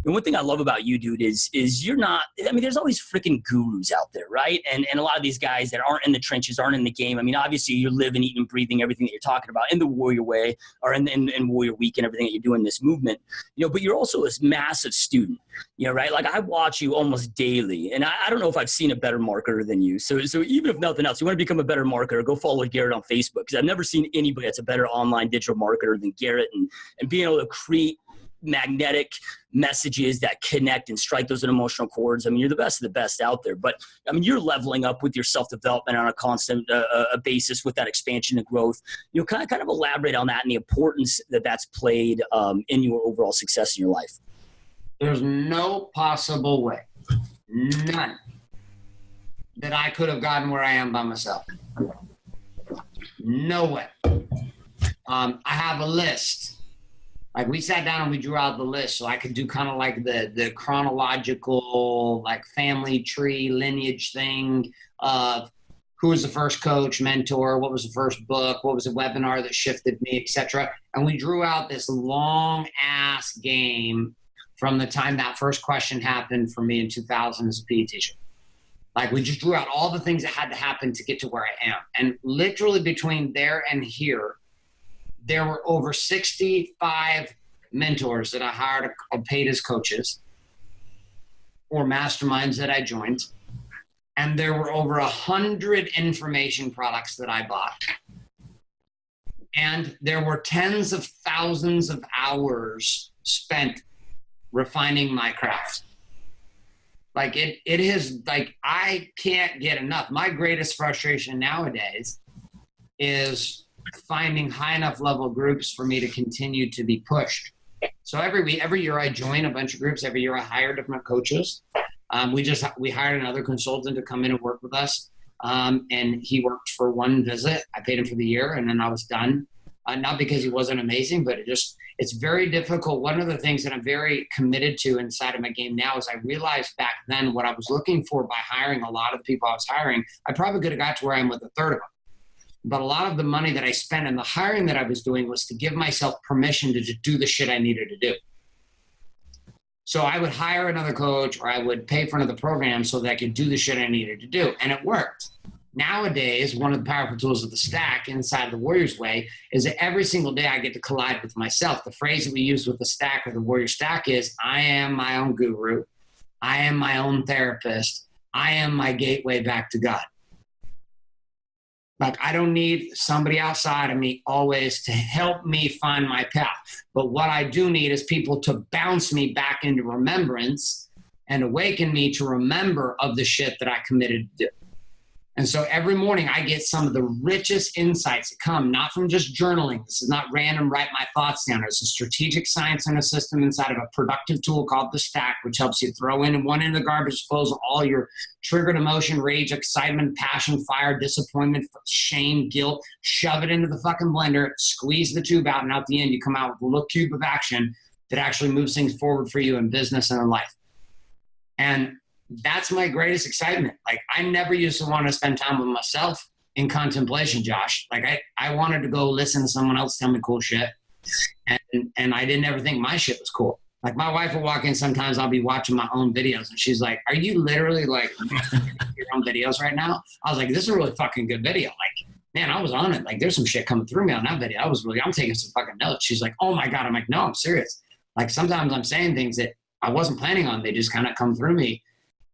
And one thing I love about you, dude, is you're not, I mean, there's always freaking gurus out there, right? And a lot of these guys that aren't in the trenches, aren't in the game. I mean, obviously you're living, eating, and breathing everything that you're talking about in the Warrior Way or in Warrior Week and everything that you do in this movement, but you're also this massive student, right? Like I watch you almost daily, and I don't know if I've seen a better marketer than you. So even if nothing else, you want to become a better marketer, go follow Garrett on Facebook, because I've never seen anybody that's a better online digital marketer than Garrett, and being able to create magnetic messages that connect and strike those emotional chords. I mean, you're the best of the best out there, but I mean, you're leveling up with your self-development on a constant basis with that expansion and growth. Kind of elaborate on that and the importance that's played in your overall success in your life. There's no possible way, none, that I could have gotten where I am by myself. No way. I have a list. Like we sat down and we drew out the list so I could do kind of like the chronological, like family tree lineage thing of who was the first coach, mentor, what was the first book, what was the webinar that shifted me, etc. And we drew out this long ass game from the time that first question happened for me in 2000 as a PE teacher. Like we just drew out all the things that had to happen to get to where I am. And literally between there and here, there were over 65 mentors that I hired or paid as coaches or masterminds that I joined. And there were over 100 information products that I bought. And there were tens of thousands of hours spent refining my craft. Like it is like, I can't get enough. My greatest frustration nowadays is finding high enough level groups for me to continue to be pushed. So every year I join a bunch of groups. Every year I hire different coaches. We hired another consultant to come in and work with us. And he worked for one visit. I paid him for the year and then I was done. Not because he wasn't amazing, but it's very difficult. One of the things that I'm very committed to inside of my game now is I realized back then what I was looking for by hiring a lot of the people I was hiring, I probably could have got to where I am with a third of them. But a lot of the money that I spent and the hiring that I was doing was to give myself permission to just do the shit I needed to do. So I would hire another coach or I would pay for another program so that I could do the shit I needed to do. And it worked. Nowadays, one of the powerful tools of the stack inside the Warrior's Way is that every single day I get to collide with myself. The phrase that we use with the stack or the Warrior Stack is, I am my own guru. I am my own therapist. I am my gateway back to God. Like I don't need somebody outside of me always to help me find my path. But what I do need is people to bounce me back into remembrance and awaken me to remember of the shit that I committed to do. And so every morning I get some of the richest insights that come, not from just journaling. This is not random, write my thoughts down. It's a strategic science and a system inside of a productive tool called the Stack, which helps you throw in one end of the garbage disposal, all your triggered emotion, rage, excitement, passion, fire, disappointment, shame, guilt, shove it into the fucking blender, squeeze the tube out, and out the end you come out with a little cube of action that actually moves things forward for you in business and in life. And that's my greatest excitement. Like I never used to want to spend time with myself in contemplation, Josh. Like I wanted to go listen to someone else tell me cool shit. And I didn't ever think my shit was cool. Like my wife will walk in sometimes, I'll be watching my own videos and she's like, are you literally like your own videos right now? I was like, this is a really fucking good video. Like, man, I was on it. Like there's some shit coming through me on that video. I'm taking some fucking notes. She's like, oh my God. I'm like, no, I'm serious. Like sometimes I'm saying things that I wasn't planning on. They just kind of come through me.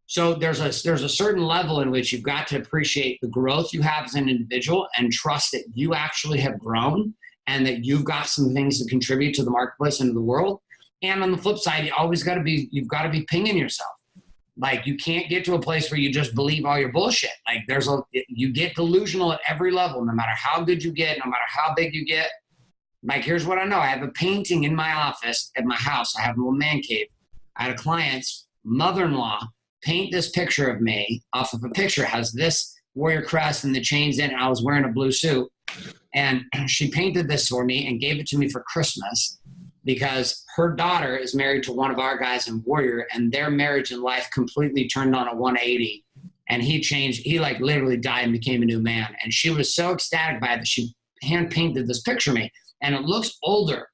So there's a certain level in which you've got to appreciate the growth you have as an individual and trust that you actually have grown and that you've got some things to contribute to the marketplace and to the world. And on the flip side, you've got to be pinging yourself. Like you can't get to a place where you just believe all your bullshit. Like you get delusional at every level, no matter how good you get, no matter how big you get. Like here's what I know. I have a painting in my office at my house. I have a little man cave. I had a client's mother-in-law paint this picture of me off of a picture. It has this warrior crest and the chains in it. I was wearing a blue suit. And she painted this for me and gave it to me for Christmas because her daughter is married to one of our guys in Warrior and their marriage and life completely turned on a 180. And he like literally died and became a new man. And she was so ecstatic by it that she hand painted this picture of me. And it looks older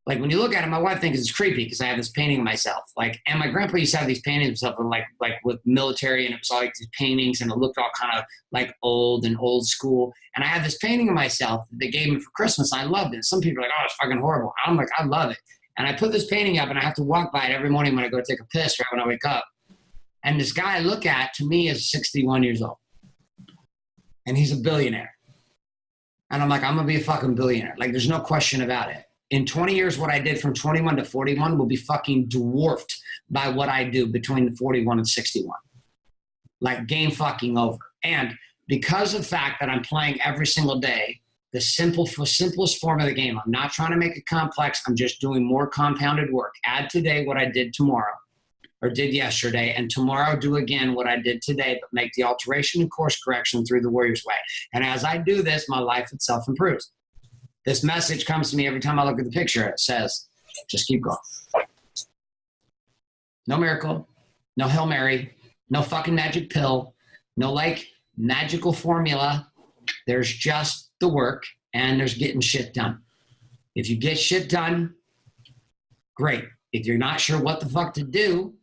Like when you look at it, my wife thinks it's creepy because I have this painting of myself. Like, and my grandpa used to have these paintings of himself, like with military, and it was all like these paintings, and it looked all kind of like old and old school. And I had this painting of myself that they gave me for Christmas. And I loved it. Some people are like, oh, it's fucking horrible. I'm like, I love it. And I put this painting up, and I have to walk by it every morning when I go take a piss right when I wake up. And this guy I look at, to me, is 61 years old. And he's a billionaire. And I'm like, I'm going to be a fucking billionaire. Like, there's no question about it. In 20 years, what I did from 21 to 41 will be fucking dwarfed by what I do between 41 and 61. Like, game fucking over. And because of the fact that I'm playing every single day, the simplest form of the game, I'm not trying to make it complex. I'm just doing more compounded work. Add today what I did tomorrow or did yesterday, and tomorrow do again what I did today, but make the alteration and course correction through the Warrior's Way. And as I do this, my life itself improves. This message comes to me every time I look at the picture. It says, just keep going. No miracle, no Hail Mary, no fucking magic pill, no like magical formula. There's just the work, and there's getting shit done. If you get shit done, great. If you're not sure what the fuck to do,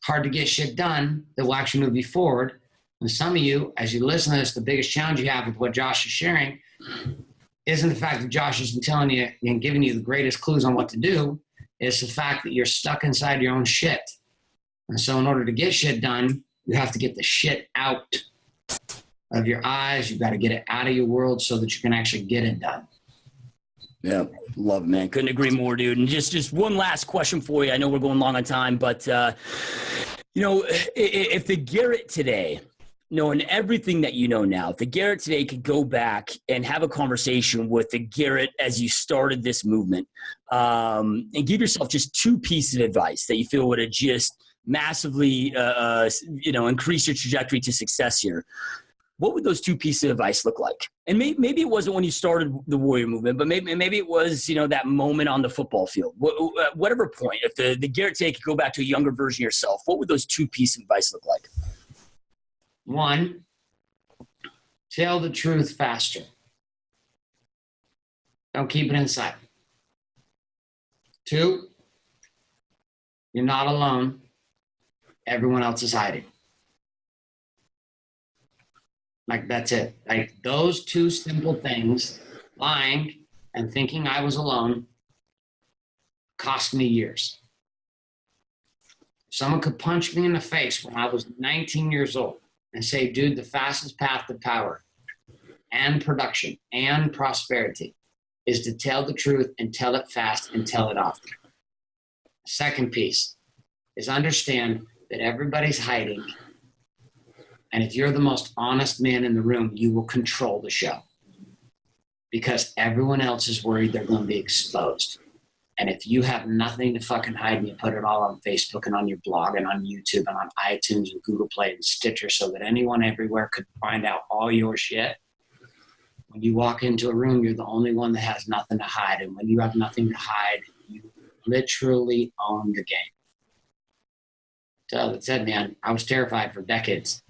hard to get shit done that will actually move you forward. And some of you, as you listen to this, the biggest challenge you have with what Josh is sharing isn't the fact that Josh has been telling you and giving you the greatest clues on what to do. It's the fact that you're stuck inside your own shit. And so in order to get shit done, you have to get the shit out of your eyes. You've got to get it out of your world so that you can actually get it done. Yeah, love it, man. Couldn't agree more, dude. And just one last question for you. I know we're going long on time, but, if the Garrett today – knowing everything that you know now, if the Garrett today could go back and have a conversation with the Garrett as you started this movement, and give yourself just two pieces of advice that you feel would have just massively, increase your trajectory to success here, what would those two pieces of advice look like? And maybe it wasn't when you started the Warrior movement, but maybe it was, that moment on the football field. Whatever point, if the Garrett today could go back to a younger version of yourself, what would those two pieces of advice look like? One, tell the truth faster. Don't keep it inside. Two, you're not alone. Everyone else is hiding. Like, that's it. Like, those two simple things, lying and thinking I was alone, cost me years. If someone could punch me in the face when I was 19 years old, and say, dude, the fastest path to power and production and prosperity is to tell the truth and tell it fast and tell it often. Second piece is understand that everybody's hiding. And if you're the most honest man in the room, you will control the show because everyone else is worried they're going to be exposed. And if you have nothing to fucking hide and you put it all on Facebook and on your blog and on YouTube and on iTunes and Google Play and Stitcher so that anyone everywhere could find out all your shit, when you walk into a room, you're the only one that has nothing to hide. And when you have nothing to hide, you literally own the game. So that said, man, I was terrified for decades.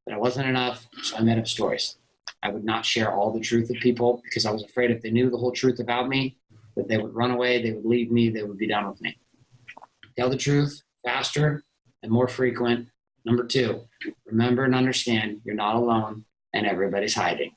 But it wasn't enough, so I made up stories. I would not share all the truth with people because I was afraid if they knew the whole truth about me, that they would run away, they would leave me, they would be done with me. Tell the truth faster and more frequent. Number two, remember and understand you're not alone and everybody's hiding.